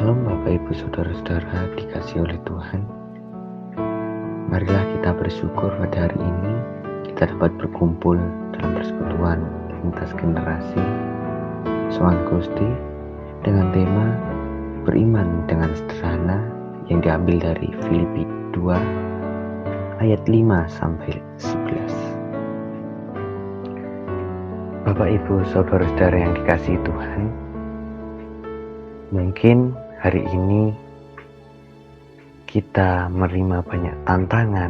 Shalom Bapak Ibu Saudara-saudara dikasihi oleh Tuhan. Marilah kita bersyukur pada hari ini kita dapat berkumpul dalam persekutuan lintas generasi Sowan Gusti dengan tema beriman dengan sederhana yang diambil dari Filipi 2 ayat 5 sampai 11. Bapak Ibu Saudara-saudara yang dikasihi Tuhan, mungkin hari ini kita menerima banyak tantangan,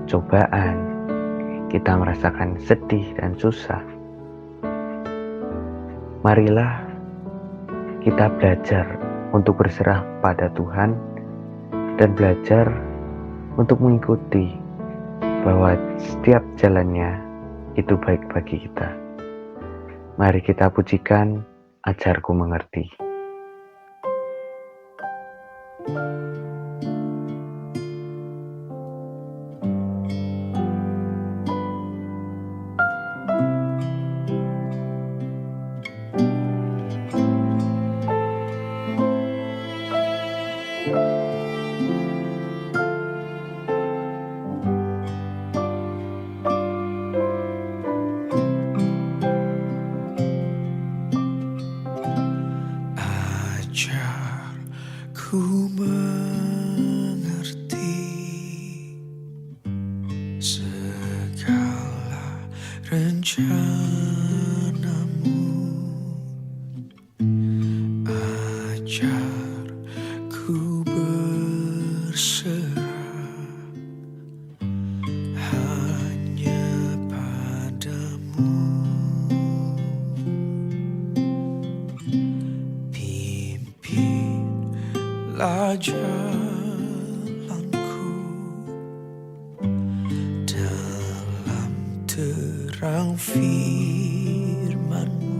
cobaan, kita merasakan sedih dan susah. Marilah kita belajar untuk berserah pada Tuhan dan belajar untuk mengikuti bahwa setiap jalannya itu baik bagi kita. Mari kita pujikan Ajarku Mengerti. Ajarku mengerti segala rencanamu. Ajarku berserah hanya padamu. Pimpinlah jalanku dalam terang firman-Mu.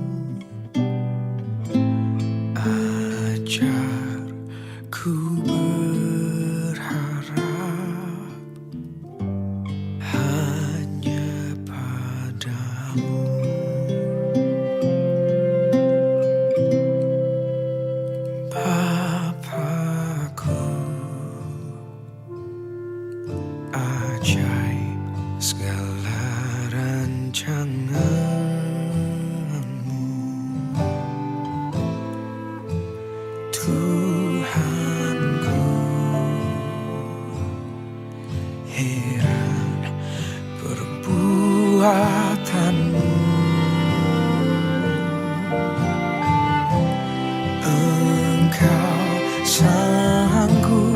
Ajarku berharap hanya padamu. Bapakku, ajaib segala rancangan-Mu. Tuhanku, heran perbuatan-Mu. Engkau sanggup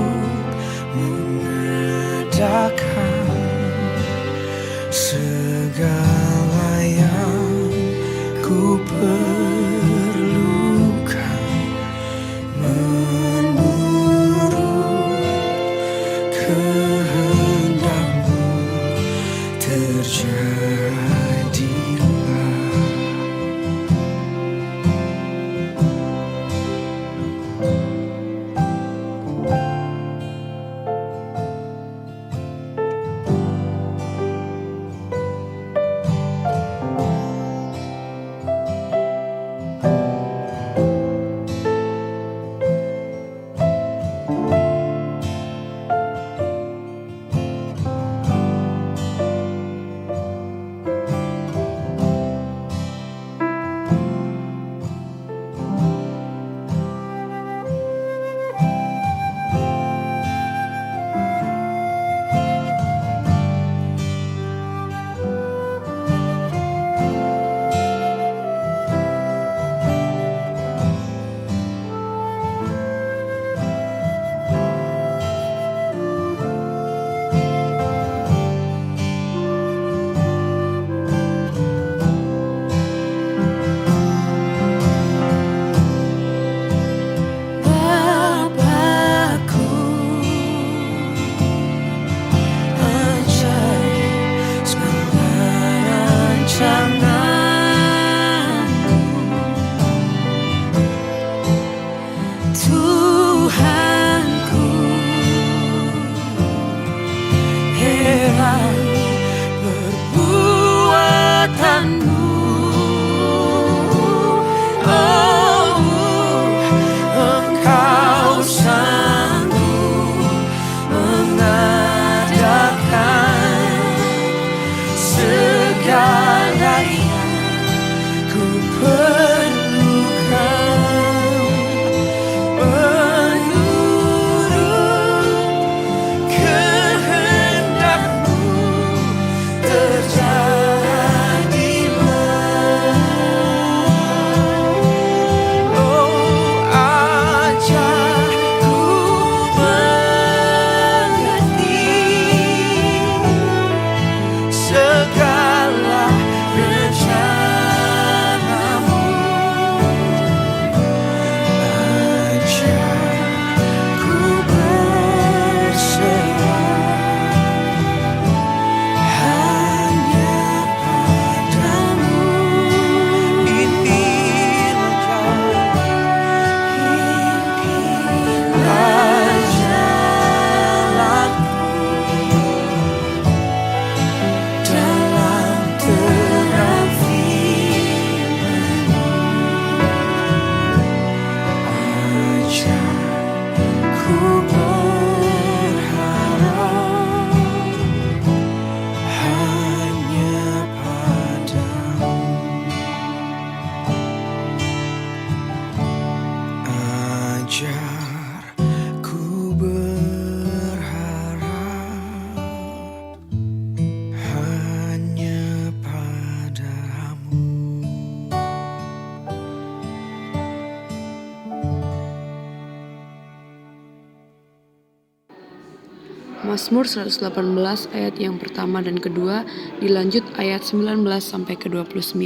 mengadakan segala yang ku perlukan menurut kehendak-Mu. Terjadilah. Mazmur 118 ayat yang pertama dan kedua, dilanjut ayat 19 sampai ke 29.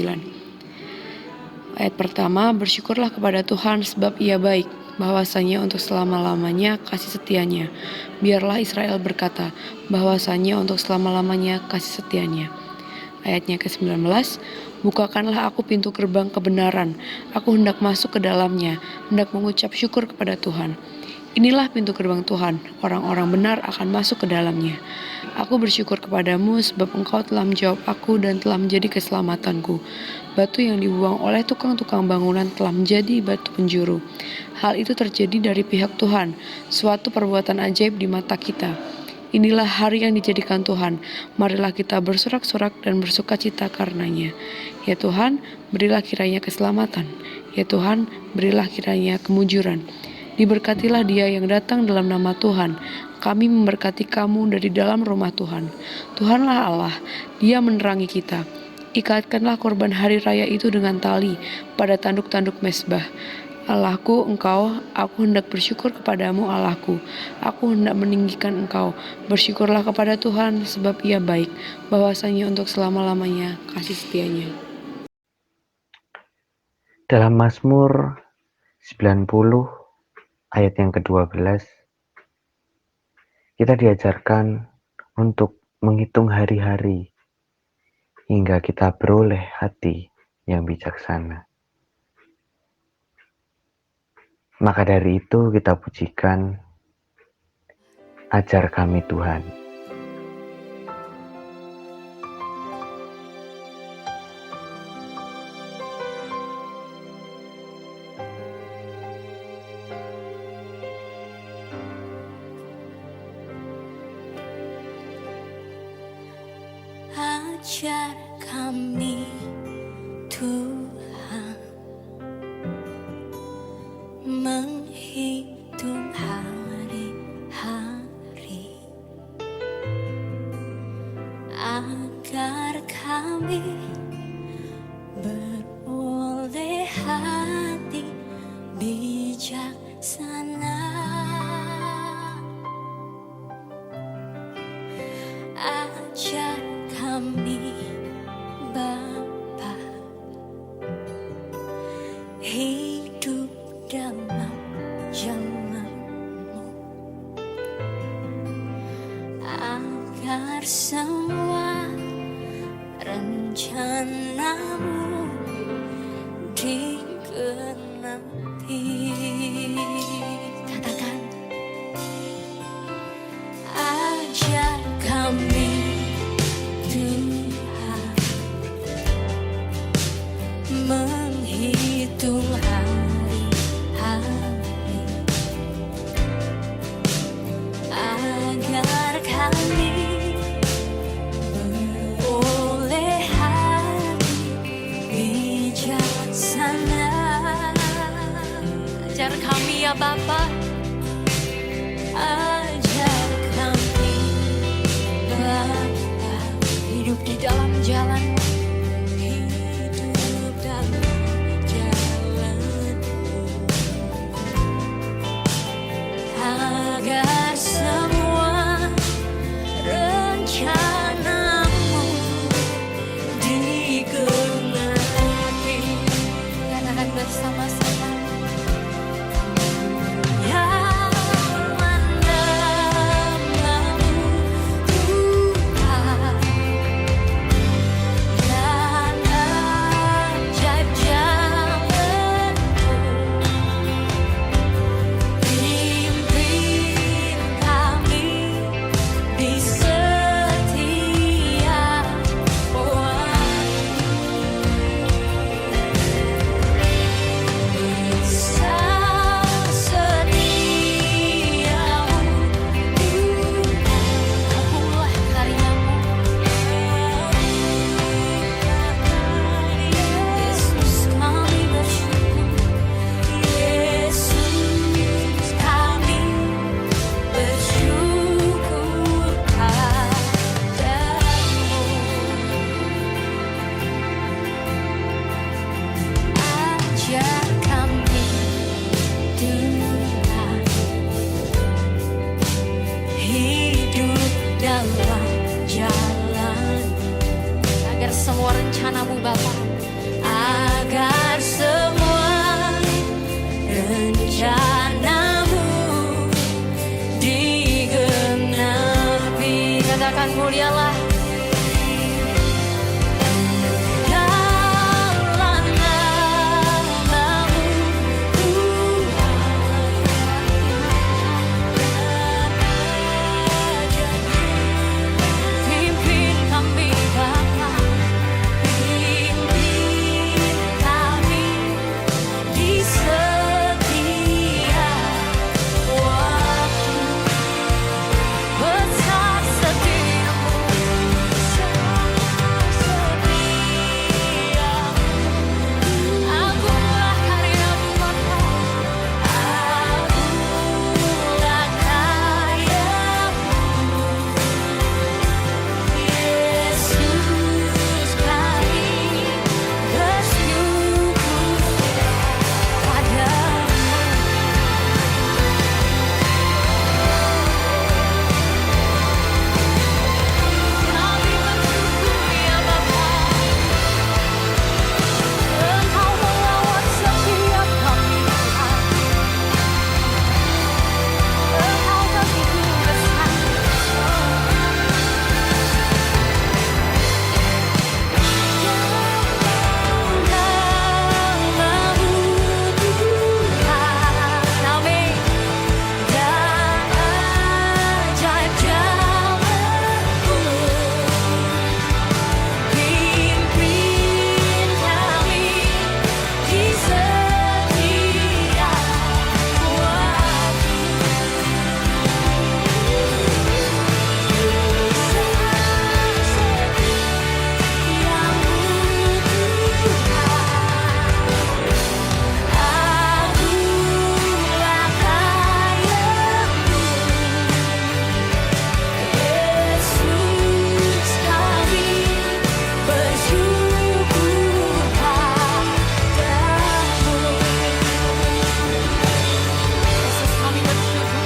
Ayat pertama, bersyukurlah kepada Tuhan sebab Ia baik, bahwasanya untuk selama-lamanya kasih setianya. Biarlah Israel berkata, bahwasanya untuk selama-lamanya kasih setianya. Ayatnya ke-19, bukakanlah aku pintu gerbang kebenaran, aku hendak masuk ke dalamnya, hendak mengucap syukur kepada Tuhan. Inilah pintu gerbang Tuhan, orang-orang benar akan masuk ke dalamnya. Aku bersyukur kepadamu sebab engkau telah menjawab aku dan telah menjadi keselamatanku. Batu yang dibuang oleh tukang-tukang bangunan telah menjadi batu penjuru. Hal itu terjadi dari pihak Tuhan, suatu perbuatan ajaib di mata kita. Inilah hari yang dijadikan Tuhan, marilah kita bersorak-sorak dan bersukacita karenanya. Ya Tuhan, berilah kiranya keselamatan. Ya Tuhan, berilah kiranya kemujuran. Diberkatilah dia yang datang dalam nama Tuhan. Kami memberkati kamu dari dalam rumah Tuhan. Tuhanlah Allah, Dia menerangi kita. Ikatkanlah korban hari raya itu dengan tali pada tanduk-tanduk mezbah. Allahku, Engkau, aku hendak bersyukur kepadamu Allahku. Aku hendak meninggikan Engkau. Bersyukurlah kepada Tuhan sebab Ia baik, bahwasanya untuk selama-lamanya kasih setianya. Dalam Mazmur 90 ayat yang ke-12, kita diajarkan untuk menghitung hari-hari hingga kita beroleh hati yang bijaksana. Maka dari itu kita pujikan, ajar kami Tuhan. Ajar kami Tuhan menghitung hari-hari agar kami beroleh hati bijaksana. Ajar kami Bapa hidup dalam jalan-Mu agar semua rencana-Mu digenapi. Katakan, ajar kami Tuhan menghitung hari-hari agar kami beroleh hati bijaksana. Ajar kami ya Bapa, ajar kami Bapa hidup di dalam jalan-Mu, hidup dalam jalan-Mu, agar semua rencana-Mu digenapi. Katakan bersama-sama, ya semua rencanamu Bapa, agar semua rencanamu digenapi. Katakan mulialah dalam namamu pimpin kami Bapa, pimpin kami di setiap waktu. Besar setiamu, agunglah karyamu Bapa, agunglah karyamu. Yesus kami bersyukur padamu. Kami bersyukur ya Bapa, Engkau melawat setiap kami Tuhan. Engkau begitu besar. Namamu Tuhan, amin. Dan ajaib jalanmu, pimpin kami di setiap waktu. Setiamu Tuhan, agunglah karyamu. Yesus kami bersyukur padamu. Yesus kami bersyukur.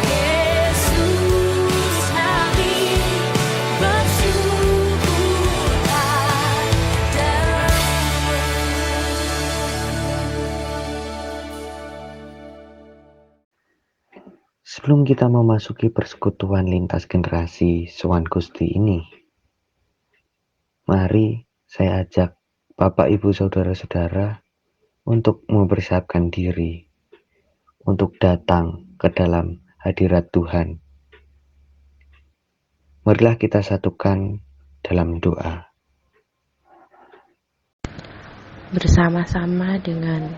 Yesus kami bersyukur padamu. Sebelum kita memasuki persekutuan lintas generasi Sowan Gusti ini, mari saya ajak Bapak, Ibu, Saudara-saudara untuk mempersiapkan diri untuk datang ke dalam hadirat Tuhan. Marilah kita satukan dalam doa. Bersama-sama dengan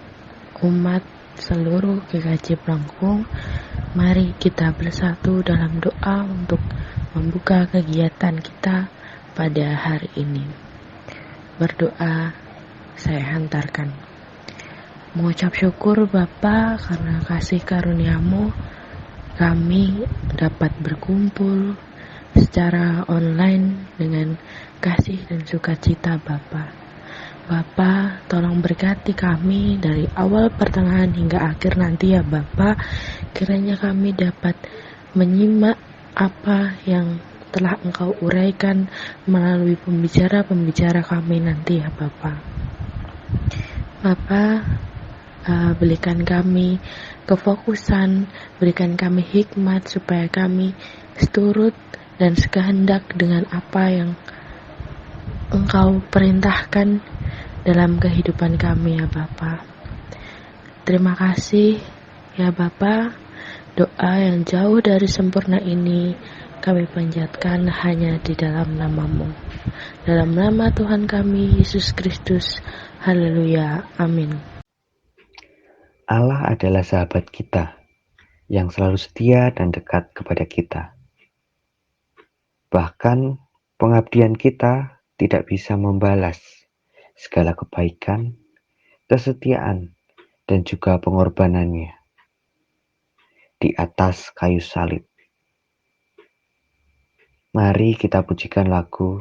umat seluruh GKJ Blangkung, mari kita bersatu dalam doa untuk membuka kegiatan kita pada hari ini. Berdoa saya hantarkan. Mengucap syukur Bapa karena kasih karunia-Mu, kami dapat berkumpul secara online dengan kasih dan sukacita Bapa. Bapa, tolong berkati kami dari awal, pertengahan hingga akhir nanti ya Bapa. Kiranya kami dapat menyimak apa yang telah Engkau uraikan melalui pembicara-pembicara kami nanti ya Bapa. Bapa, berikan kami kefokusan, berikan kami hikmat supaya kami seturut dan sekehendak dengan apa yang Engkau perintahkan dalam kehidupan kami ya Bapa. Terima kasih ya Bapa. Doa yang jauh dari sempurna ini kami panjatkan hanya di dalam nama-Mu. Dalam nama Tuhan kami Yesus Kristus. Haleluya. Amin. Allah adalah sahabat kita yang selalu setia dan dekat kepada kita. Bahkan pengabdian kita tidak bisa membalas segala kebaikan, kesetiaan, dan juga pengorbanannya di atas kayu salib. Mari kita pujikan lagu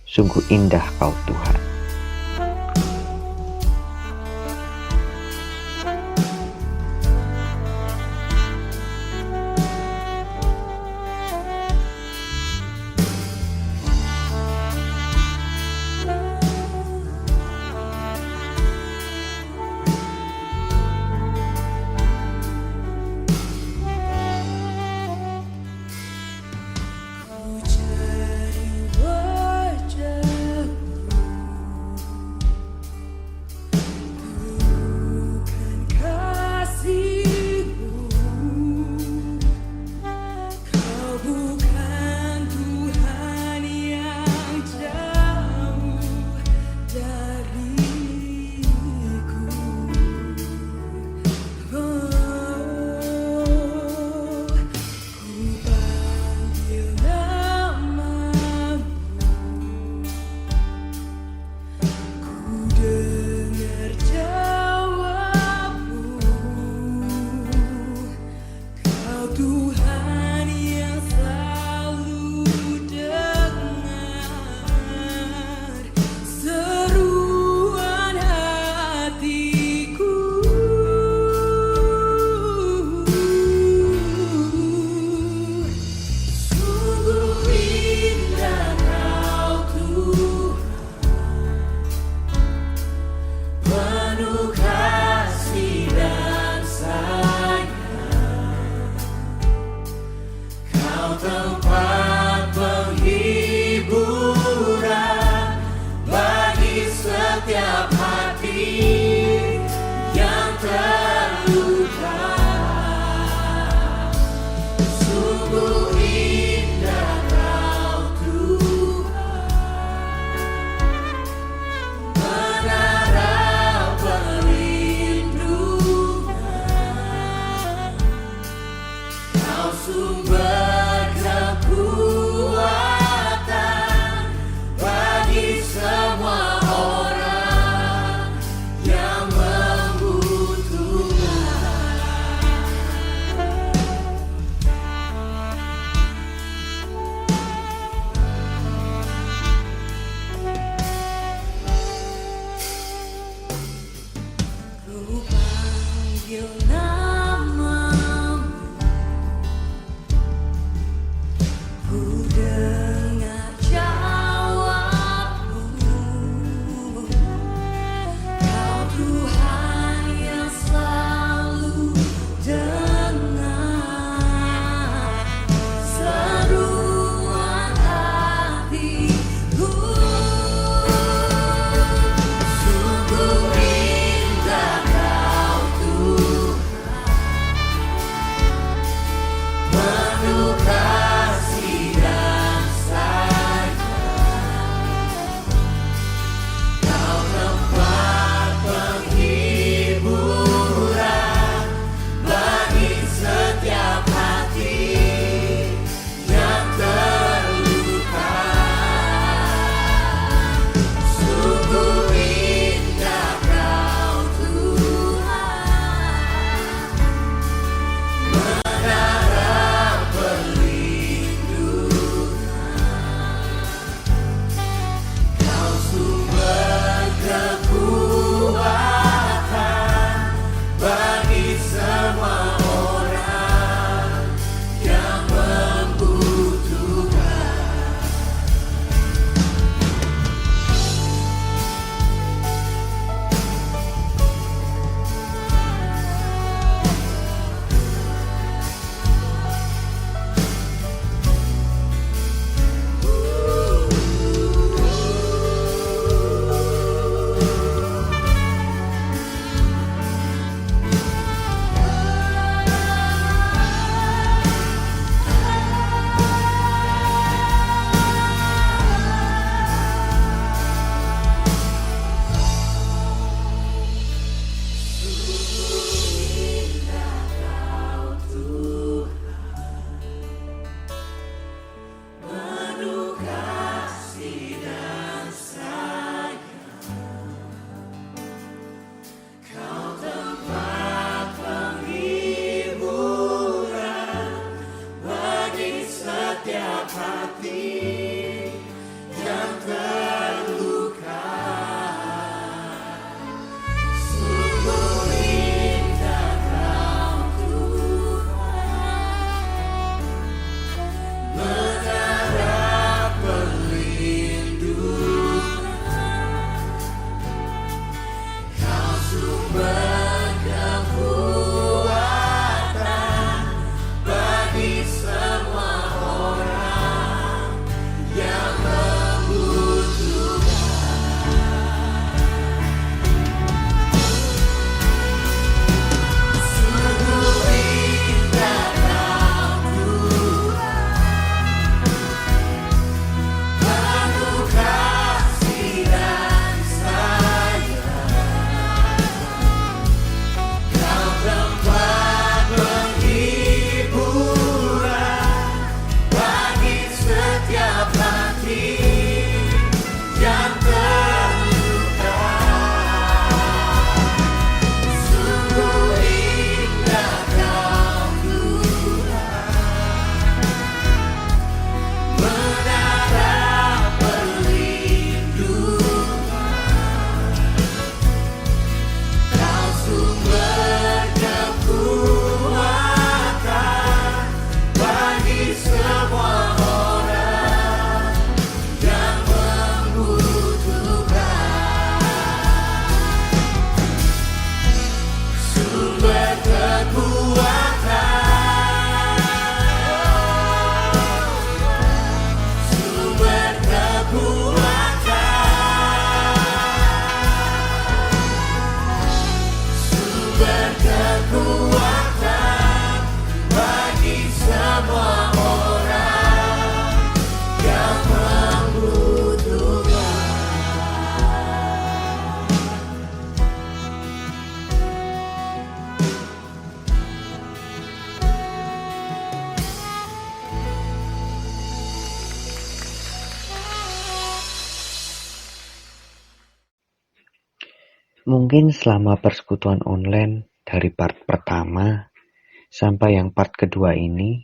Sungguh Indah Kau Tuhan. yang terluka. Sungguh indah Kau Tuhan, menara perlindungan. Kau sumber kekuatan bagi semua orang yang Mungkin selama persekutuan online dari part pertama sampai yang part kedua ini,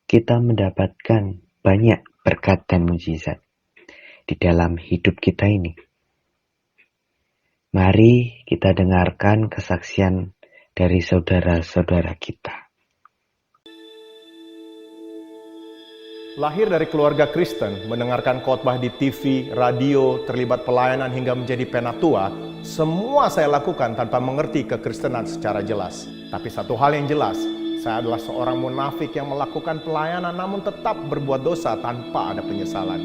kita mendapatkan banyak berkat dan mujizat di dalam hidup kita ini. Mari kita dengarkan kesaksian dari saudara-saudara kita. Lahir dari keluarga Kristen, mendengarkan khotbah di TV, radio, terlibat pelayanan hingga menjadi penatua, semua saya lakukan tanpa mengerti kekristenan secara jelas. Tapi satu hal yang jelas, saya adalah seorang munafik yang melakukan pelayanan namun tetap berbuat dosa tanpa ada penyesalan.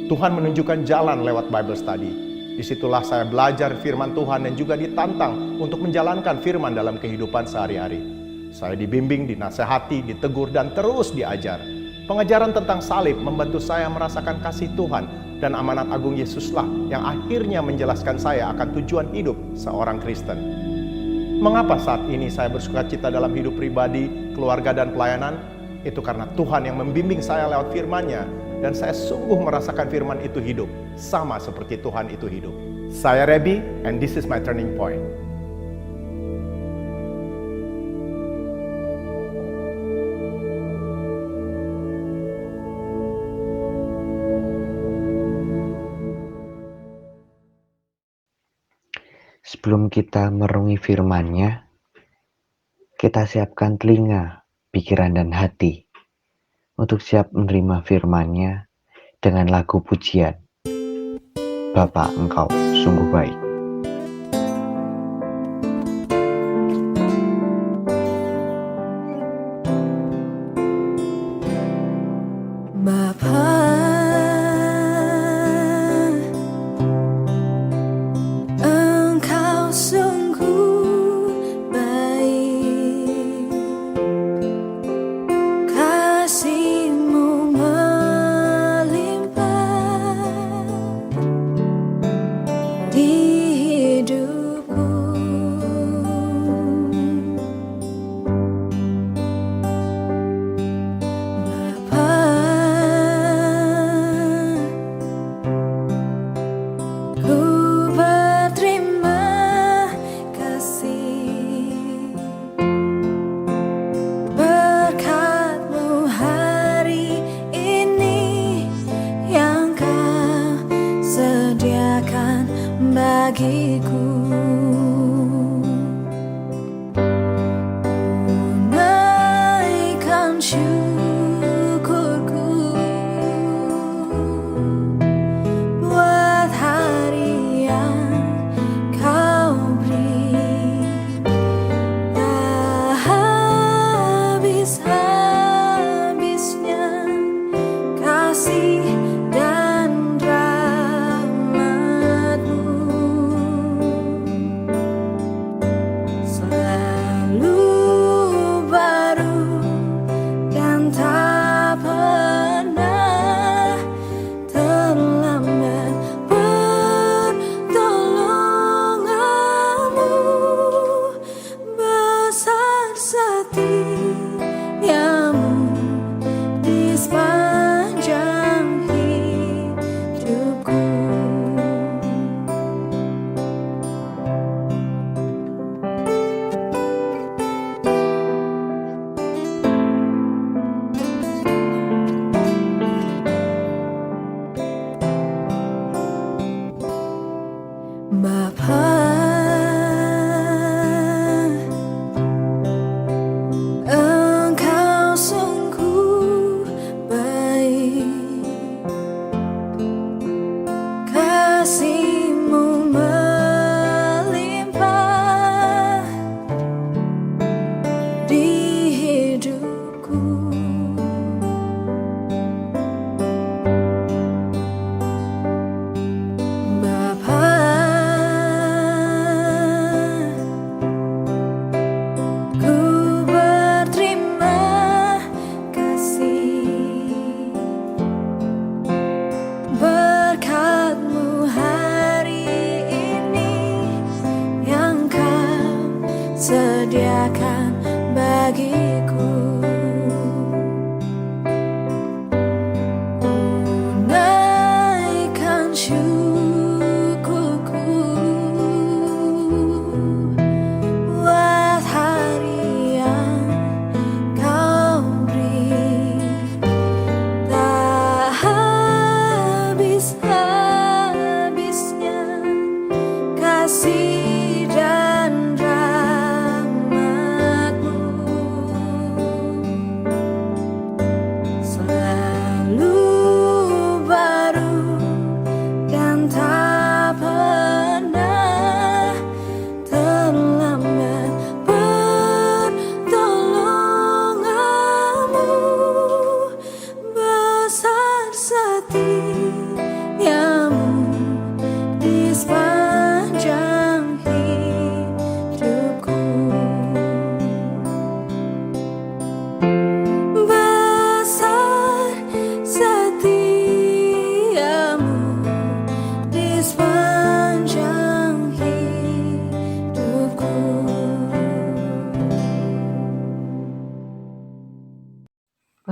Tuhan menunjukkan jalan lewat Bible study. Disitulah saya belajar firman Tuhan dan juga ditantang untuk menjalankan firman dalam kehidupan sehari-hari. Saya dibimbing, dinasehati, ditegur, dan terus diajar. Pengajaran tentang salib membantu saya merasakan kasih Tuhan dan amanat agung Yesuslah yang akhirnya menjelaskan saya akan tujuan hidup seorang Kristen. Mengapa saat ini saya bersukacita dalam hidup pribadi, keluarga, dan pelayanan? Itu karena Tuhan yang membimbing saya lewat firman-Nya dan saya sungguh merasakan firman itu hidup, sama seperti Tuhan itu hidup. Saya Rebi, and this is my turning point. Sebelum kita merenungi firman-Nya, kita siapkan telinga, pikiran, dan hati untuk siap menerima firman-Nya dengan lagu pujian. Bapa, Engkau sungguh baik. Bapa, Engkau sungguh baik, kasih-Mu melimpah di hidupku. Ku berterima kasih berkat-Mu hari ini yang Kau sediakan bagiku. Naikkan syukurku buat hari yang Kau beri, tak habis-habisnya kasih dan rahmat-Mu. Selalu baru dan tak pernah terlambat pertolongan-Mu. Besar setia-Mu di sepanjang hidupku. Bapa, Engkau sungguh baik, kasih-Mu melimpah di hidupku. Bapa, ku berterima kasih berkat-Mu hari ini yang Kau sediakan bagiku. Naikkan syukurku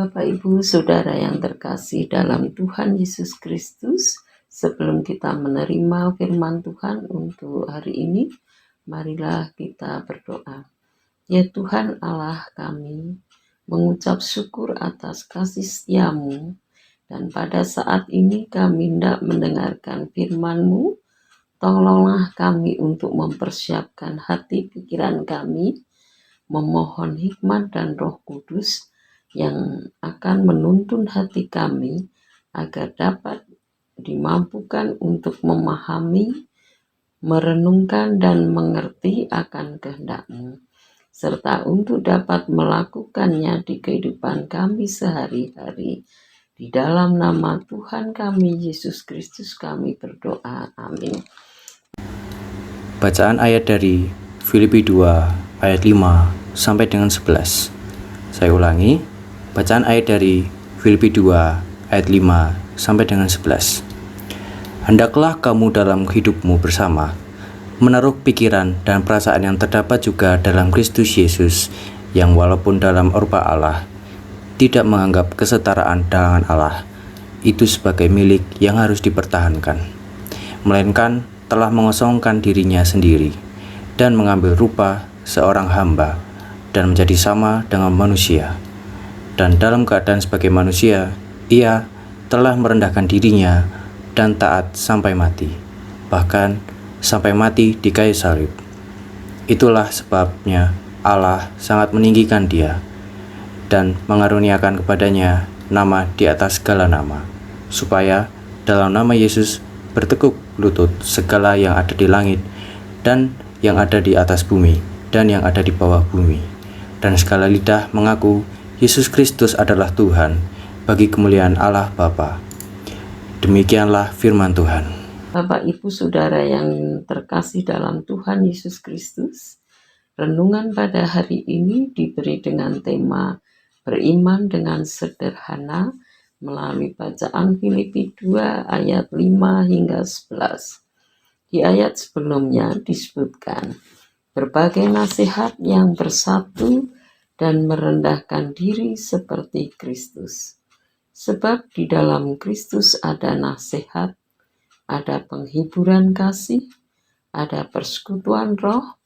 Bapak, Ibu, Saudara yang terkasih dalam Tuhan Yesus Kristus, sebelum kita menerima firman Tuhan untuk hari ini, marilah kita berdoa. Ya Tuhan Allah kami, mengucap syukur atas kasih setia-Mu, dan pada saat ini kami hendak mendengarkan firman-Mu. Tolonglah kami untuk mempersiapkan hati pikiran kami, memohon hikmat dan Roh Kudus yang akan menuntun hati kami agar dapat dimampukan untuk memahami, merenungkan dan mengerti akan kehendak-Mu, serta untuk dapat melakukannya di kehidupan kami sehari-hari. Di dalam nama Tuhan kami, Yesus Kristus, kami berdoa. Amin. Bacaan ayat dari Filipi 2 ayat 5 sampai dengan 11. Saya ulangi, bacaan ayat dari Filipi 2 ayat 5 sampai dengan 11. Hendaklah kamu dalam hidupmu bersama menaruh pikiran dan perasaan yang terdapat juga dalam Kristus Yesus, yang walaupun dalam rupa Allah tidak menganggap kesetaraan dengan Allah itu sebagai milik yang harus dipertahankan, melainkan telah mengosongkan dirinya sendiri dan mengambil rupa seorang hamba dan menjadi sama dengan manusia. Dan dalam keadaan sebagai manusia, ia telah merendahkan dirinya dan taat sampai mati, bahkan sampai mati di kayu salib. Itulah sebabnya Allah sangat meninggikan dia dan mengaruniakan kepadanya nama di atas segala nama, supaya dalam nama Yesus bertekuk lutut segala yang ada di langit dan yang ada di atas bumi dan yang ada di bawah bumi, dan segala lidah mengaku Yesus Kristus adalah Tuhan, bagi kemuliaan Allah Bapa. Demikianlah firman Tuhan. Bapak, Ibu, Saudara yang terkasih dalam Tuhan Yesus Kristus, renungan pada hari ini diberi dengan tema beriman dengan sederhana melalui bacaan Filipi 2 ayat 5 hingga 11. Di ayat sebelumnya disebutkan berbagai nasihat yang bersatu dan merendahkan diri seperti Kristus. Sebab di dalam Kristus ada nasihat, ada penghiburan kasih, ada persekutuan roh,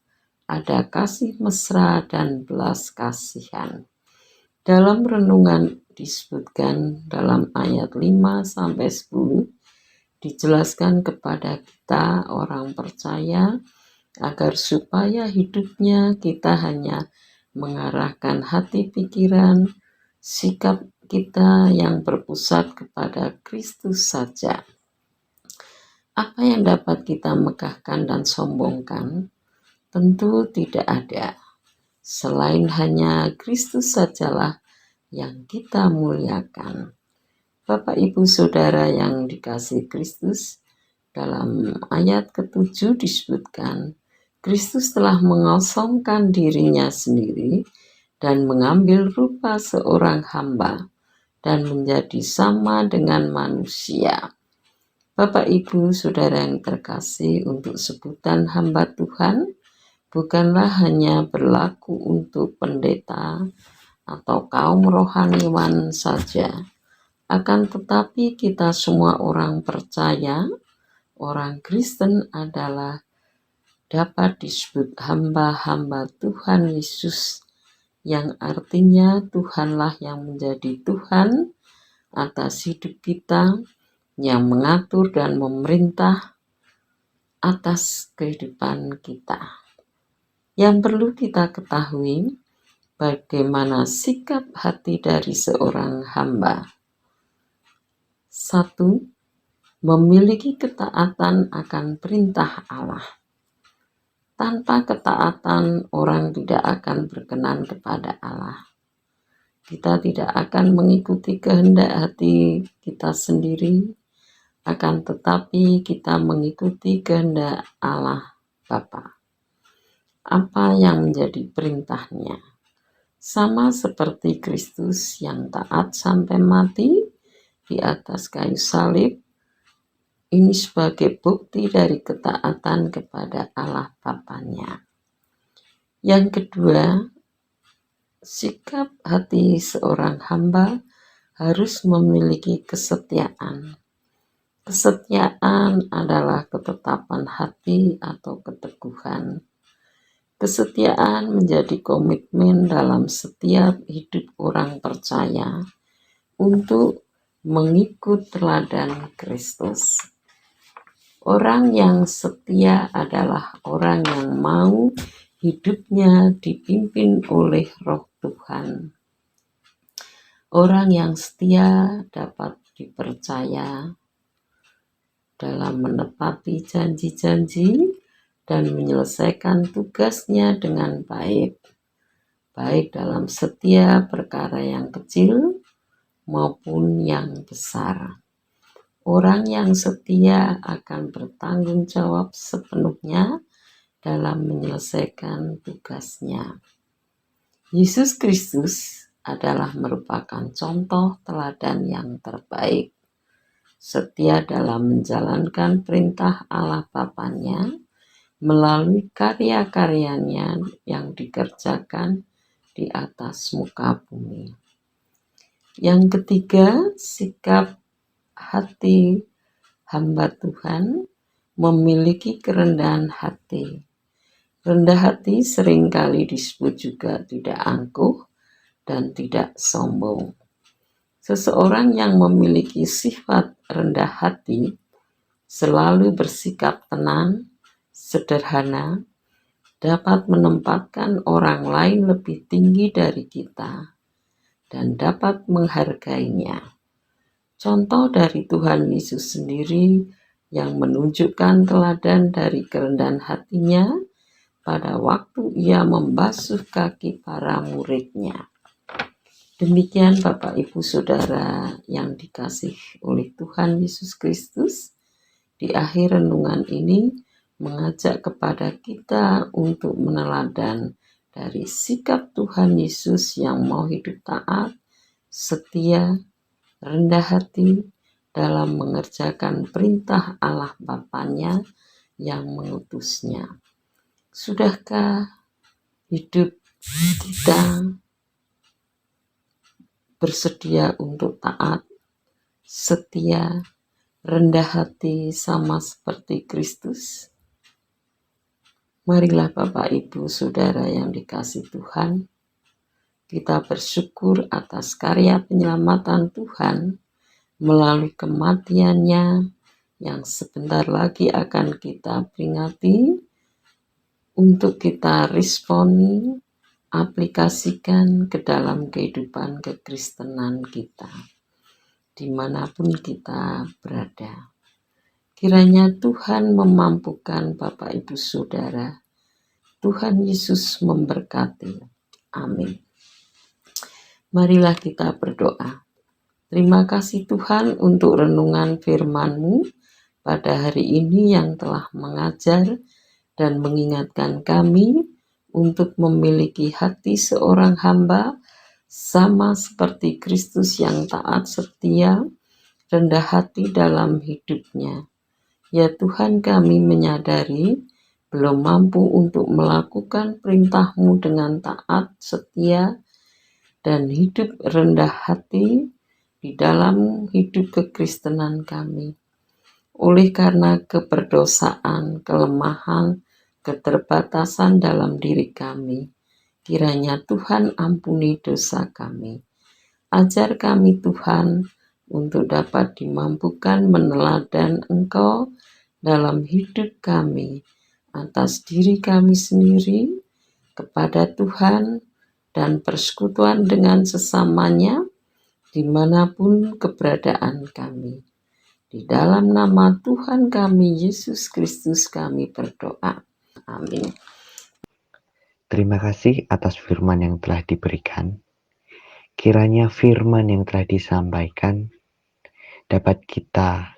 ada kasih mesra dan belas kasihan. Dalam renungan disebutkan dalam ayat 5-10 dijelaskan kepada kita orang percaya agar supaya hidupnya kita hanya mengarahkan hati pikiran, sikap kita yang berpusat kepada Kristus saja. Apa yang dapat kita megahkan dan sombongkan? Tentu tidak ada. Selain hanya Kristus sajalah yang kita muliakan. Bapak, Ibu, Saudara yang dikasihi Kristus, dalam ayat ke-7 disebutkan, Kristus telah mengosongkan dirinya sendiri dan mengambil rupa seorang hamba dan menjadi sama dengan manusia. Bapak, Ibu, Saudara yang terkasih, untuk sebutan hamba Tuhan bukanlah hanya berlaku untuk pendeta atau kaum rohaniwan saja, akan tetapi kita semua orang percaya, orang Kristen adalah dapat disebut hamba-hamba Tuhan Yesus, yang artinya Tuhanlah yang menjadi Tuhan atas hidup kita, yang mengatur dan memerintah atas kehidupan kita. Yang perlu kita ketahui, bagaimana sikap hati dari seorang hamba. 1. Memiliki ketaatan akan perintah Allah. Tanpa ketaatan, orang tidak akan berkenan kepada Allah. Kita tidak akan mengikuti kehendak hati kita sendiri, akan tetapi kita mengikuti kehendak Allah Bapa. Apa yang menjadi perintahnya? Sama seperti Kristus yang taat sampai mati di atas kayu salib, ini sebagai bukti dari ketaatan kepada Allah Bapanya. Yang kedua, sikap hati seorang hamba harus memiliki kesetiaan. Kesetiaan adalah ketetapan hati atau keteguhan. Kesetiaan menjadi komitmen dalam setiap hidup orang percaya untuk mengikut teladan Kristus. Orang yang setia adalah orang yang mau hidupnya dipimpin oleh Roh Tuhan. Orang yang setia dapat dipercaya dalam menepati janji-janji dan menyelesaikan tugasnya dengan baik, baik dalam setiap perkara yang kecil maupun yang besar. Orang yang setia akan bertanggung jawab sepenuhnya dalam menyelesaikan tugasnya. Yesus Kristus adalah merupakan contoh teladan yang terbaik. Setia dalam menjalankan perintah Allah Bapanya melalui karya-karyanya yang dikerjakan di atas muka bumi. Yang ketiga, sikap hati hamba Tuhan memiliki kerendahan hati. Rendah hati seringkali disebut juga tidak angkuh dan tidak sombong. Seseorang yang memiliki sifat rendah hati selalu bersikap tenang, sederhana, dapat menempatkan orang lain lebih tinggi dari kita, dan dapat menghargainya. Contoh dari Tuhan Yesus sendiri yang menunjukkan teladan dari kerendahan hatinya pada waktu ia membasuh kaki para muridnya. Demikian Bapak Ibu Saudara yang dikasih oleh Tuhan Yesus Kristus, di akhir renungan ini mengajak kepada kita untuk meneladan dari sikap Tuhan Yesus yang mau hidup taat, setia, rendah hati dalam mengerjakan perintah Allah Bapanya yang mengutusnya. Sudahkah hidup kita bersedia untuk taat, setia, rendah hati sama seperti Kristus? Marilah Bapak Ibu Saudara yang dikasih Tuhan, kita bersyukur atas karya penyelamatan Tuhan melalui kematiannya yang sebentar lagi akan kita peringati untuk kita responi, aplikasikan ke dalam kehidupan kekristenan kita, dimanapun kita berada. Kiranya Tuhan memampukan Bapak Ibu Saudara. Tuhan Yesus memberkati. Amin. Marilah kita berdoa. Terima kasih Tuhan untuk renungan firman-Mu pada hari ini yang telah mengajar dan mengingatkan kami untuk memiliki hati seorang hamba sama seperti Kristus yang taat, setia, rendah hati dalam hidupnya. Ya Tuhan, kami menyadari belum mampu untuk melakukan perintah-Mu dengan taat, setia, dan hidup rendah hati di dalam hidup kekristenan kami. Oleh karena keberdosaan, kelemahan, keterbatasan dalam diri kami, kiranya Tuhan ampuni dosa kami. Ajar kami Tuhan untuk dapat dimampukan meneladan Engkau dalam hidup kami, atas diri kami sendiri, kepada Tuhan, dan persekutuan dengan sesamanya, dimanapun keberadaan kami. Di dalam nama Tuhan kami, Yesus Kristus, kami berdoa. Amin. Terima kasih atas firman yang telah diberikan. Kiranya firman yang telah disampaikan dapat kita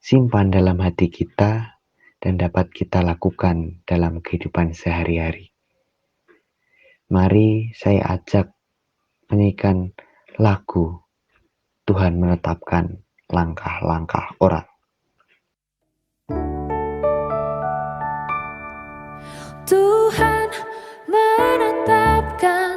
simpan dalam hati kita dan dapat kita lakukan dalam kehidupan sehari-hari. Mari saya ajak menyanyikan lagu Tuhan menetapkan langkah-langkah orang. Tuhan menetapkan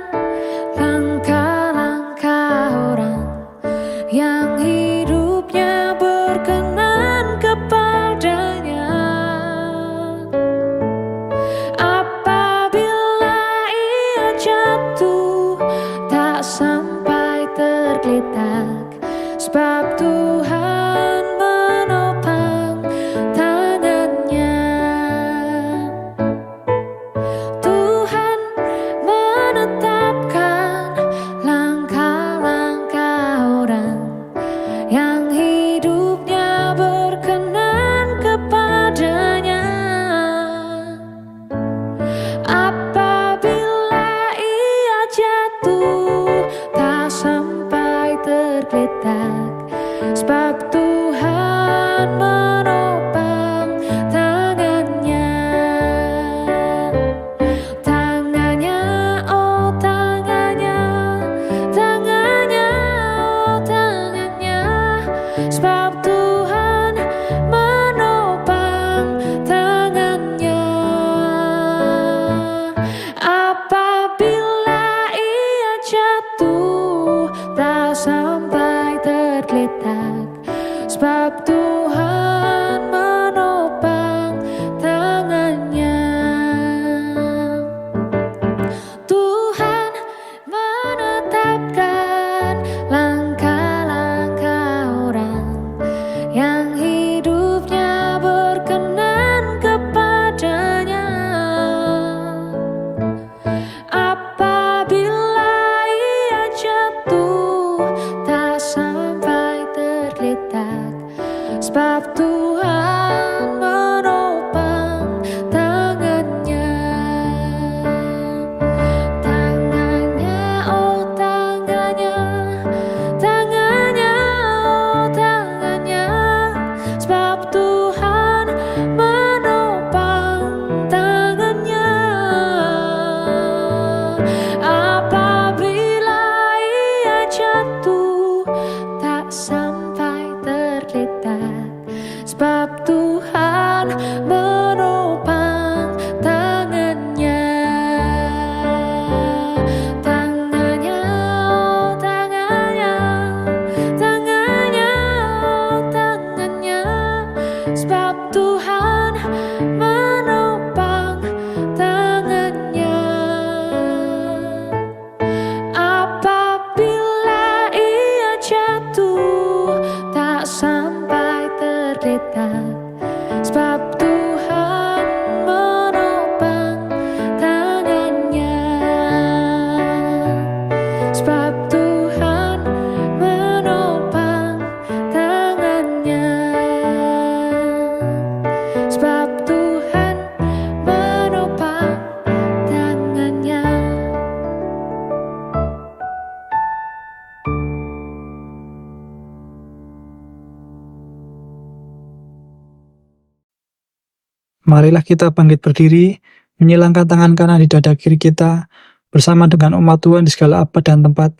Marilah kita bangkit berdiri, menyilangkan tangan kanan di dada kiri kita, bersama dengan umat Tuhan di segala abad dan tempat.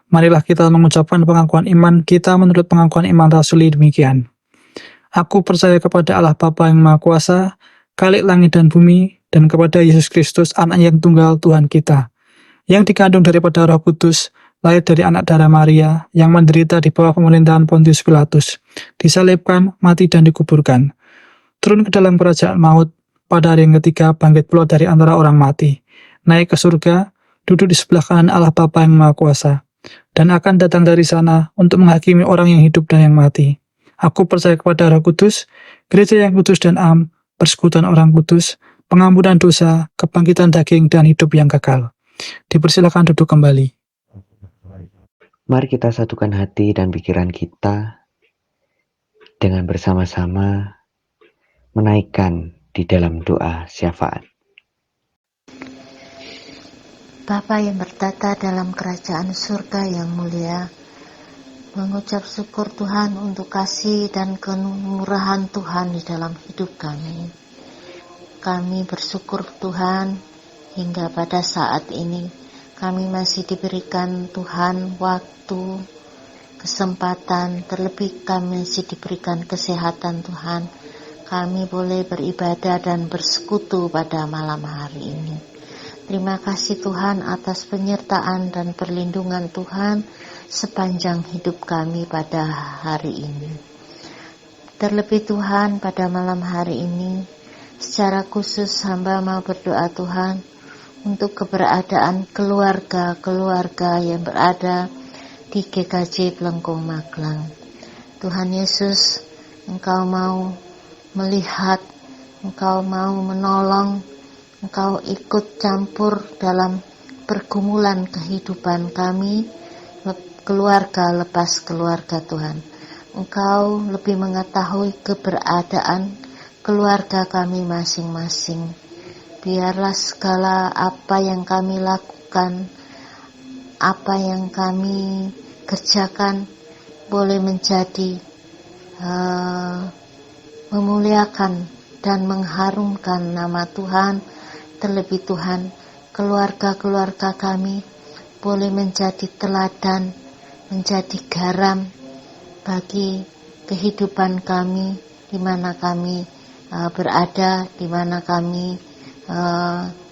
Marilah kita mengucapkan pengakuan iman kita menurut pengakuan iman rasuli demikian. Aku percaya kepada Allah Bapa yang Maha Kuasa, Khalik langit dan bumi, dan kepada Yesus Kristus, Anak yang tunggal Tuhan kita, yang dikandung daripada Roh Kudus, lahir dari anak darah Maria, yang menderita di bawah pemerintahan Pontius Pilatus, disalibkan, mati dan dikuburkan, turun ke dalam kerajaan maut, pada hari yang ketiga bangkit pula dari antara orang mati, naik ke surga, duduk di sebelah kanan Allah Bapa yang Maha Kuasa, dan akan datang dari sana untuk menghakimi orang yang hidup dan yang mati. Aku percaya kepada Roh Kudus, gereja yang kudus dan am, persekutuan orang kudus, pengampunan dosa, kebangkitan daging, dan hidup yang kekal. Dipersilakan duduk kembali. Mari kita satukan hati dan pikiran kita dengan bersama-sama menaikkan di dalam doa syafaat. Bapa yang bertata dalam kerajaan surga yang mulia, mengucap syukur Tuhan untuk kasih dan kemurahan Tuhan di dalam hidup kami. Kami bersyukur Tuhan hingga pada saat ini kami masih diberikan Tuhan waktu, kesempatan, terlebih kami masih diberikan kesehatan Tuhan. Kami boleh beribadah dan bersekutu pada malam hari ini. Terima kasih Tuhan atas penyertaan dan perlindungan Tuhan sepanjang hidup kami pada hari ini. Terlebih Tuhan pada malam hari ini, secara khusus hamba mau berdoa Tuhan untuk keberadaan keluarga-keluarga yang berada di GKJ Plengkong Magelang. Tuhan Yesus, Engkau mau melihat, Engkau mau menolong, Engkau ikut campur dalam pergumulan kehidupan kami, keluarga lepas keluarga Tuhan. Engkau lebih mengetahui keberadaan keluarga kami masing-masing. Biarlah segala apa yang kami lakukan, apa yang kami kerjakan boleh menjadi memuliakan dan mengharumkan nama Tuhan. Terlebih Tuhan, keluarga-keluarga kami boleh menjadi teladan, menjadi garam bagi kehidupan kami, di mana kami berada, di mana kami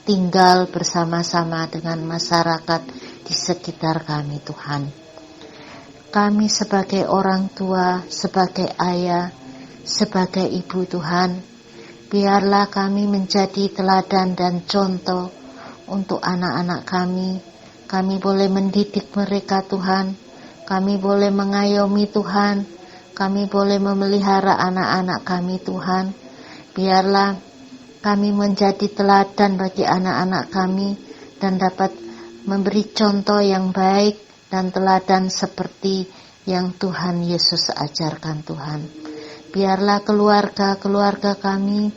tinggal bersama-sama dengan masyarakat di sekitar kami Tuhan. Kami sebagai orang tua, sebagai ayah, sebagai ibu Tuhan, biarlah kami menjadi teladan dan contoh untuk anak-anak kami. Kami boleh mendidik mereka Tuhan, kami boleh mengayomi Tuhan, kami boleh memelihara anak-anak kami Tuhan. Biarlah kami menjadi teladan bagi anak-anak kami dan dapat memberi contoh yang baik dan teladan seperti yang Tuhan Yesus ajarkan Tuhan. Biarlah keluarga-keluarga kami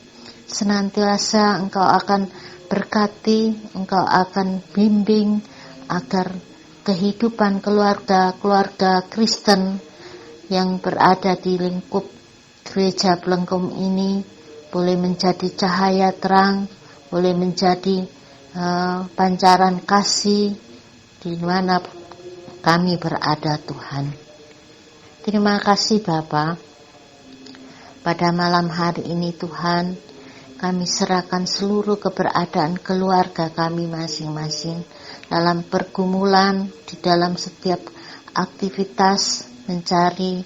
senantiasa Engkau akan berkati, Engkau akan bimbing agar kehidupan keluarga Kristen yang berada di lingkup gereja Plengkong ini boleh menjadi cahaya terang, boleh menjadi pancaran kasih di mana kami berada Tuhan. Terima kasih Bapa. Pada malam hari ini Tuhan, kami serahkan seluruh keberadaan keluarga kami masing-masing dalam pergumulan, di dalam setiap aktivitas mencari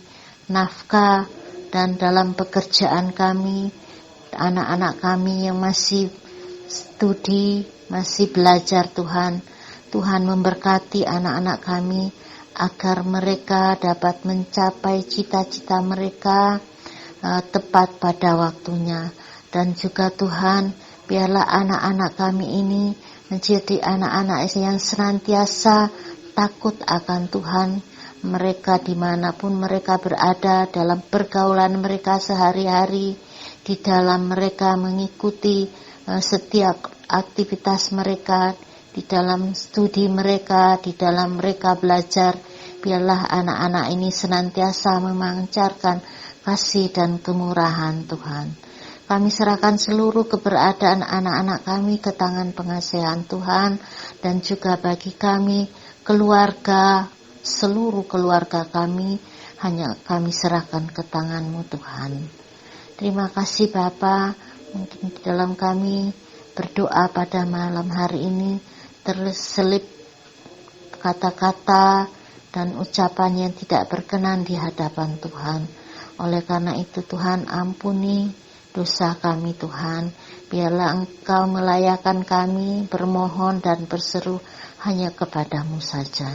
nafkah, dan dalam pekerjaan kami, anak-anak kami yang masih studi, masih belajar Tuhan. Tuhan memberkati anak-anak kami agar mereka dapat mencapai cita-cita mereka tepat pada waktunya. Dan juga Tuhan, biarlah anak-anak kami ini menjadi anak-anak yang senantiasa takut akan Tuhan. Mereka dimanapun mereka berada dalam pergaulan mereka sehari-hari, di dalam mereka mengikuti setiap aktivitas mereka, di dalam studi mereka, di dalam mereka belajar. Biarlah anak-anak ini senantiasa memancarkan kasih dan kemurahan Tuhan. Kami serahkan seluruh keberadaan anak-anak kami ke tangan pengasihan Tuhan, dan juga bagi kami, keluarga, seluruh keluarga kami, hanya kami serahkan ke tangan-Mu Tuhan. Terima kasih Bapa, mungkin di dalam kami berdoa pada malam hari ini terselip kata-kata dan ucapan yang tidak berkenan di hadapan Tuhan. Oleh karena itu Tuhan, ampuni dosa kami Tuhan. Biarlah Engkau melayakan kami bermohon dan berseru hanya kepadamu saja.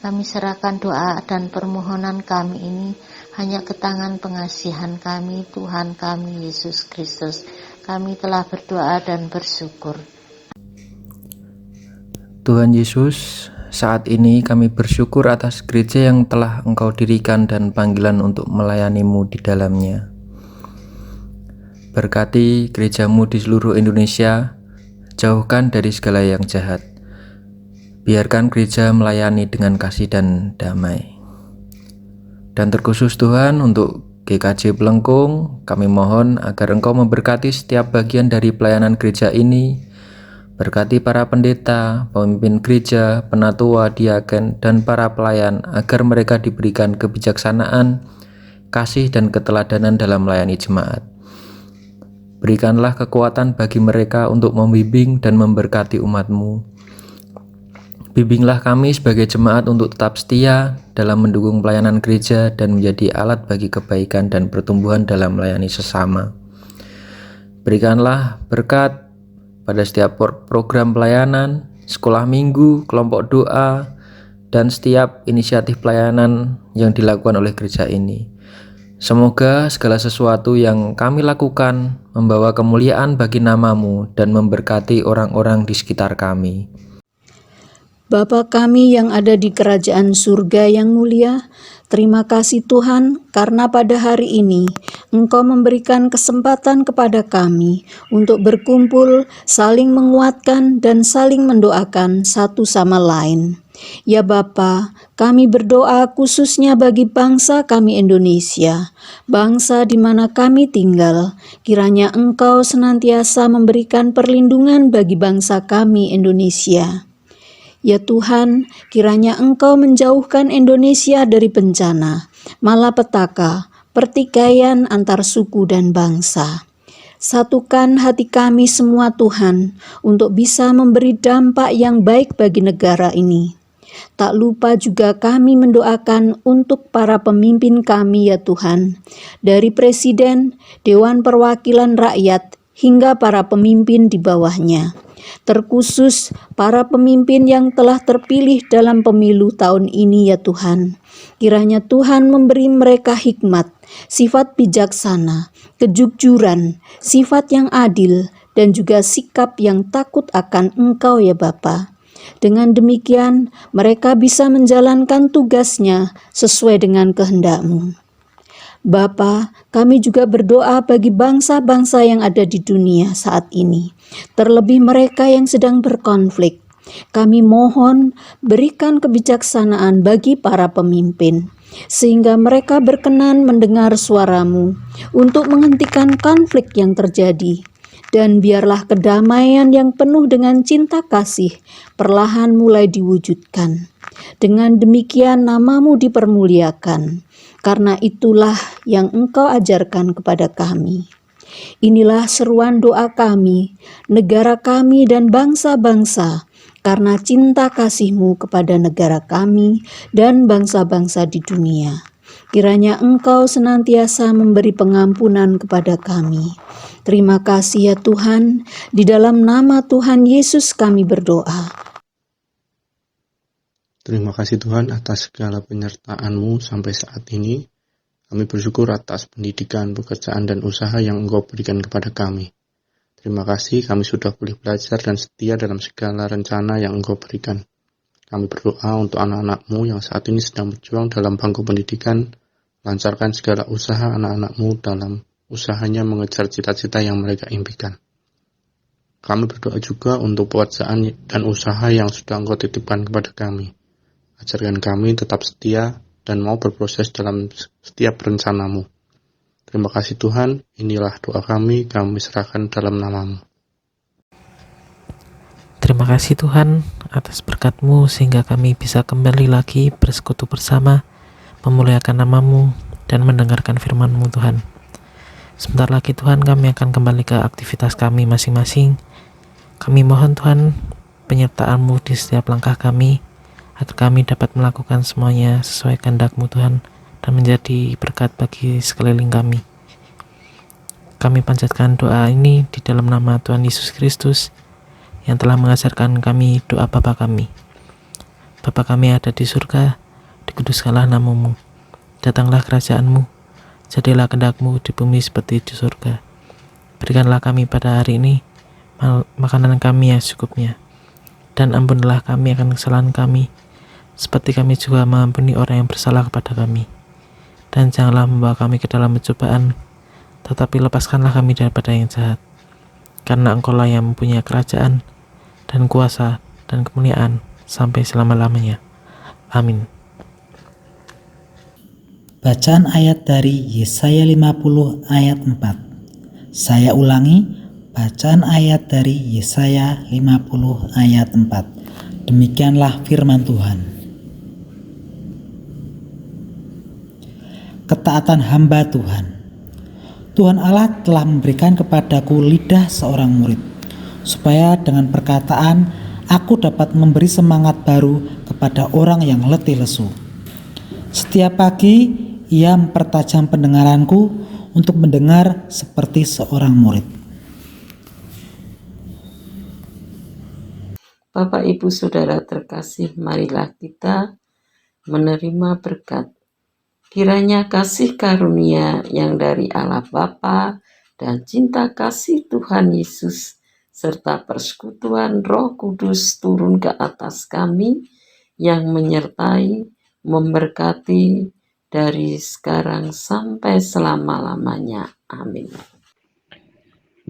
Kami serahkan doa dan permohonan kami ini hanya ke tangan pengasihan kami, Tuhan kami Yesus Kristus. Kami telah berdoa dan bersyukur. Tuhan Yesus, saat ini kami bersyukur atas gereja yang telah Engkau dirikan dan panggilan untuk melayani-Mu di dalamnya. Berkati gereja-Mu di seluruh Indonesia, jauhkan dari segala yang jahat. Biarkan gereja melayani dengan kasih dan damai. Dan terkhusus Tuhan, untuk GKJ Pelengkung, kami mohon agar Engkau memberkati setiap bagian dari pelayanan gereja ini. Berkati para pendeta, pemimpin gereja, penatua, diaken, dan para pelayan agar mereka diberikan kebijaksanaan, kasih, dan keteladanan dalam melayani jemaat. Berikanlah kekuatan bagi mereka untuk membimbing dan memberkati umat-Mu. Bimbinglah kami sebagai jemaat untuk tetap setia dalam mendukung pelayanan gereja dan menjadi alat bagi kebaikan dan pertumbuhan dalam melayani sesama. Berikanlah berkat pada setiap program pelayanan, sekolah minggu, kelompok doa, dan setiap inisiatif pelayanan yang dilakukan oleh gereja ini. Semoga segala sesuatu yang kami lakukan membawa kemuliaan bagi nama-Mu dan memberkati orang-orang di sekitar kami. Bapa kami yang ada di kerajaan surga yang mulia, terima kasih Tuhan karena pada hari ini Engkau memberikan kesempatan kepada kami untuk berkumpul, saling menguatkan dan saling mendoakan satu sama lain. Ya Bapa, kami berdoa khususnya bagi bangsa kami Indonesia, bangsa di mana kami tinggal. Kiranya Engkau senantiasa memberikan perlindungan bagi bangsa kami Indonesia. Ya Tuhan, kiranya Engkau menjauhkan Indonesia dari bencana, malapetaka, pertikaian antar suku dan bangsa. Satukan hati kami semua Tuhan, untuk bisa memberi dampak yang baik bagi negara ini. Tak lupa juga kami mendoakan untuk para pemimpin kami ya Tuhan, dari Presiden, Dewan Perwakilan Rakyat, hingga para pemimpin di bawahnya. Terkhusus para pemimpin yang telah terpilih dalam pemilu tahun ini ya Tuhan. Kiranya Tuhan memberi mereka hikmat, sifat bijaksana, kejujuran, sifat yang adil, dan juga sikap yang takut akan Engkau ya Bapa. Dengan demikian mereka bisa menjalankan tugasnya sesuai dengan kehendak-Mu. Bapa, kami juga berdoa bagi bangsa-bangsa yang ada di dunia saat ini, terlebih mereka yang sedang berkonflik. Kami mohon berikan kebijaksanaan bagi para pemimpin, sehingga mereka berkenan mendengar suara-Mu untuk menghentikan konflik yang terjadi. Dan biarlah kedamaian yang penuh dengan cinta kasih perlahan mulai diwujudkan. Dengan demikian nama-Mu dipermuliakan. Karena itulah yang Engkau ajarkan kepada kami. Inilah seruan doa kami, negara kami dan bangsa-bangsa, karena cinta kasih-Mu kepada negara kami dan bangsa-bangsa di dunia. Kiranya Engkau senantiasa memberi pengampunan kepada kami. Terima kasih ya Tuhan, di dalam nama Tuhan Yesus kami berdoa. Terima kasih Tuhan atas segala penyertaan-Mu sampai saat ini. Kami bersyukur atas pendidikan, pekerjaan, dan usaha yang Engkau berikan kepada kami. Terima kasih kami sudah boleh belajar dan setia dalam segala rencana yang Engkau berikan. Kami berdoa untuk anak-anak-Mu yang saat ini sedang berjuang dalam bangku pendidikan. Lancarkan segala usaha anak-anak-Mu dalam usahanya mengejar cita-cita yang mereka impikan. Kami berdoa juga untuk pekerjaan dan usaha yang sudah Engkau titipkan kepada kami. Ajarkan kami tetap setia dan mau berproses dalam setiap rencana-Mu. Terima kasih Tuhan, inilah doa kami serahkan dalam nama-Mu. Terima kasih Tuhan atas berkat-Mu sehingga kami bisa kembali lagi bersekutu bersama, memuliakan nama-Mu dan mendengarkan firman-Mu Tuhan. Sebentar lagi Tuhan kami akan kembali ke aktivitas kami masing-masing. Kami mohon Tuhan penyertaan-Mu di setiap langkah kami, agar kami dapat melakukan semuanya sesuai kehendak-Mu Tuhan, dan menjadi berkat bagi sekeliling kami. Kami panjatkan doa ini di dalam nama Tuhan Yesus Kristus, yang telah mengajarkan kami doa Bapa kami. Bapa kami ada di surga, dikuduskanlah nama-Mu, datanglah kerajaan-Mu, jadilah kehendak-Mu di bumi seperti di surga. Berikanlah kami pada hari ini makanan kami yang secukupnya, dan ampunilah kami akan kesalahan kami, seperti kami juga mengampuni orang yang bersalah kepada kami. Dan janganlah membawa kami ke dalam pencobaan, tetapi lepaskanlah kami daripada yang jahat. Karena Engkau-lah yang mempunyai kerajaan, dan kuasa, dan kemuliaan, sampai selama-lamanya. Amin. Bacaan ayat dari Yesaya 50 ayat 4. Saya ulangi, bacaan ayat dari Yesaya 50 ayat 4. Demikianlah firman Tuhan. Ketaatan hamba Tuhan. Tuhan Allah telah memberikan kepadaku lidah seorang murid, supaya dengan perkataan aku dapat memberi semangat baru kepada orang yang letih lesu. Setiap pagi ia mempertajam pendengaranku untuk mendengar seperti seorang murid. Bapak, Ibu, Saudara terkasih, marilah kita menerima berkat. Kiranya kasih karunia yang dari Allah Bapa dan cinta kasih Tuhan Yesus serta persekutuan Roh Kudus turun ke atas kami yang menyertai, memberkati dari sekarang sampai selama-lamanya. Amin.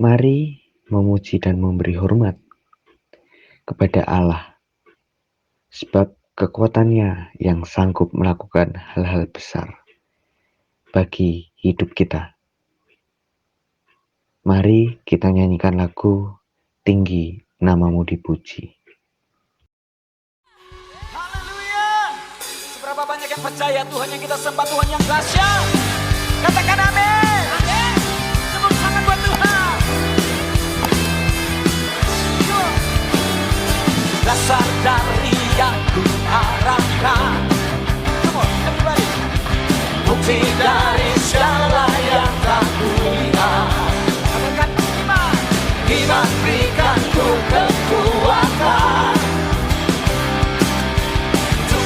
Mari memuji dan memberi hormat kepada Allah, sebab kekuatannya yang sanggup melakukan hal-hal besar bagi hidup kita. Mari kita nyanyikan lagu Tinggi Namamu Dipuji. Berapa banyak yang percaya Tuhan yang kita sembah, Tuhan yang dahsyat. Katakan amin. Tepuk tangan buat Tuhan. Dasar dari yang kuharapkan, come on everybody. Bukti dari segala yang tak kulihat. Katakan iman. Iman berikan ku kekuatan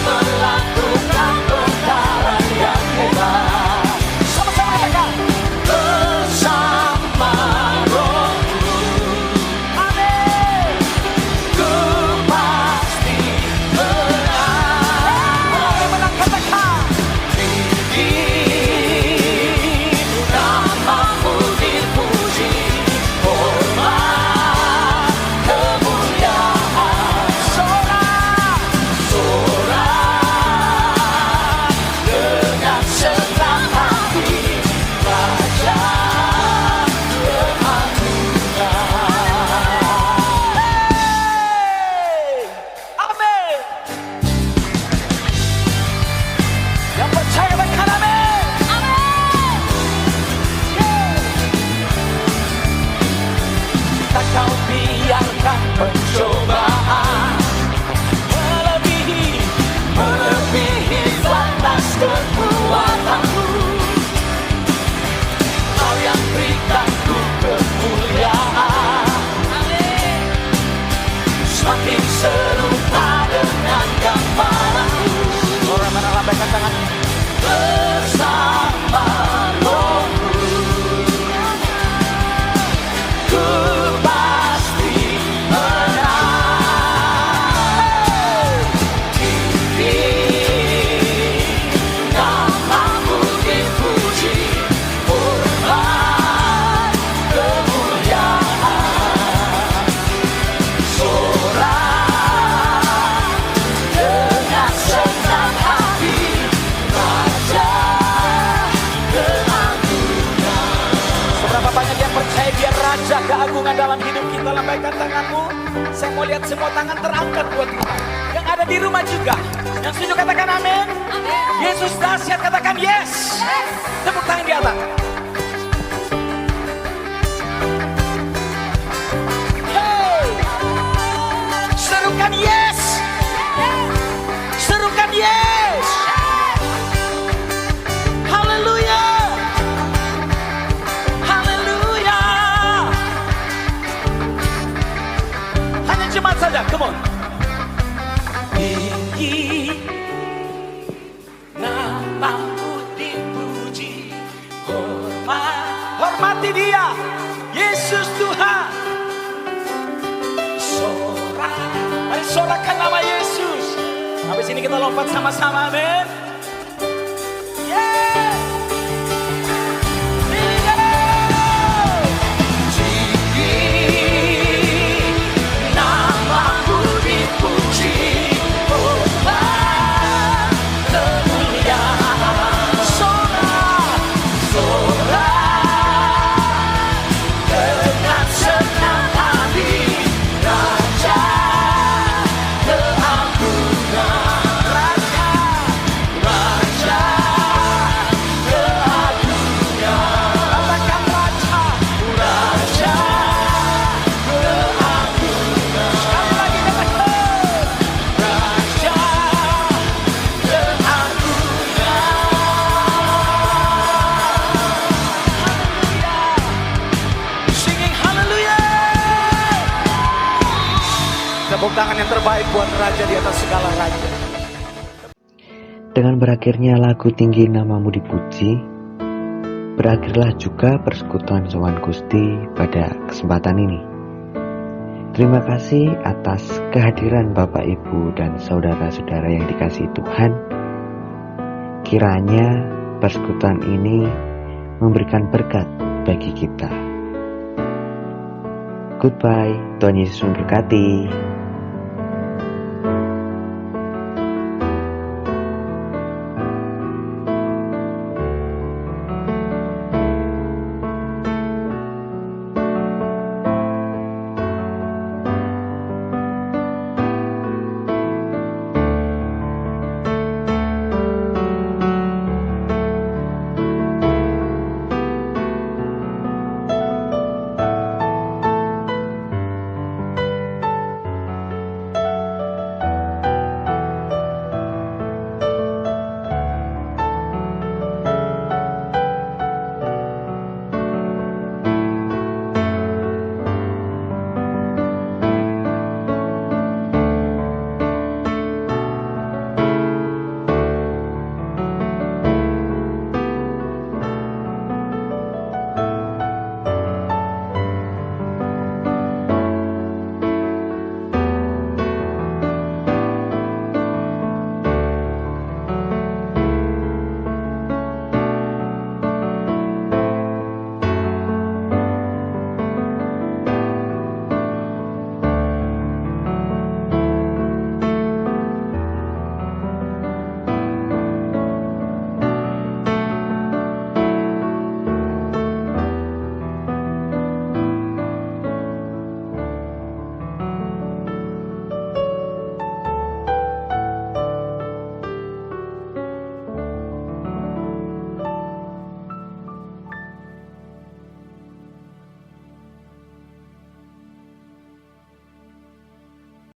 melakukan perkara yang hebat. Sama-sama katakan bersama Rohku. Amin. Ku pasti menang. Kalau yang menang katakan tinggi namamu dipuji, hormat kemuliaan. Pencobaan melebihi batas kekuatanmu. Kau yang berikan ku kemuliaan. Semakin serupa dengan gambaranmu. Orang mana lambaikan tangannya. Bersama Rohku ku pasti menang. hubungan dalam hidup kita. Lambaikan tanganmu. Saya mau lihat semua tangan terangkat buat Tuhan. Yang ada di rumah juga. Yang setuju katakan amin. Yesus dahsyat, katakan yes. Tepuk tangan di atas. Hey, serukan yes. Serukan yes. Haleluya. Haleluya. Hanya jemaat saja, come on. Tinggi namamu dipuji, hormati dia, Yesus Tuhan. Mari sorakan nama Yesus. Habis ini kita lompat sama-sama, amin. Yeah. Tinggi namamu dipuji, tepuk tangan yang terbaik buat Raja di atas segala raja. Dengan berakhirnya lagu Tinggi Namamu Dipuji, berakhirlah juga persekutuan Sowan Gusti pada kesempatan ini. Terima kasih atas kehadiran Bapak, Ibu, dan saudara-saudara yang dikasihi Tuhan. Kiranya persekutuan ini memberikan berkat bagi kita. Goodbye, Tuhan Yesus memberkati.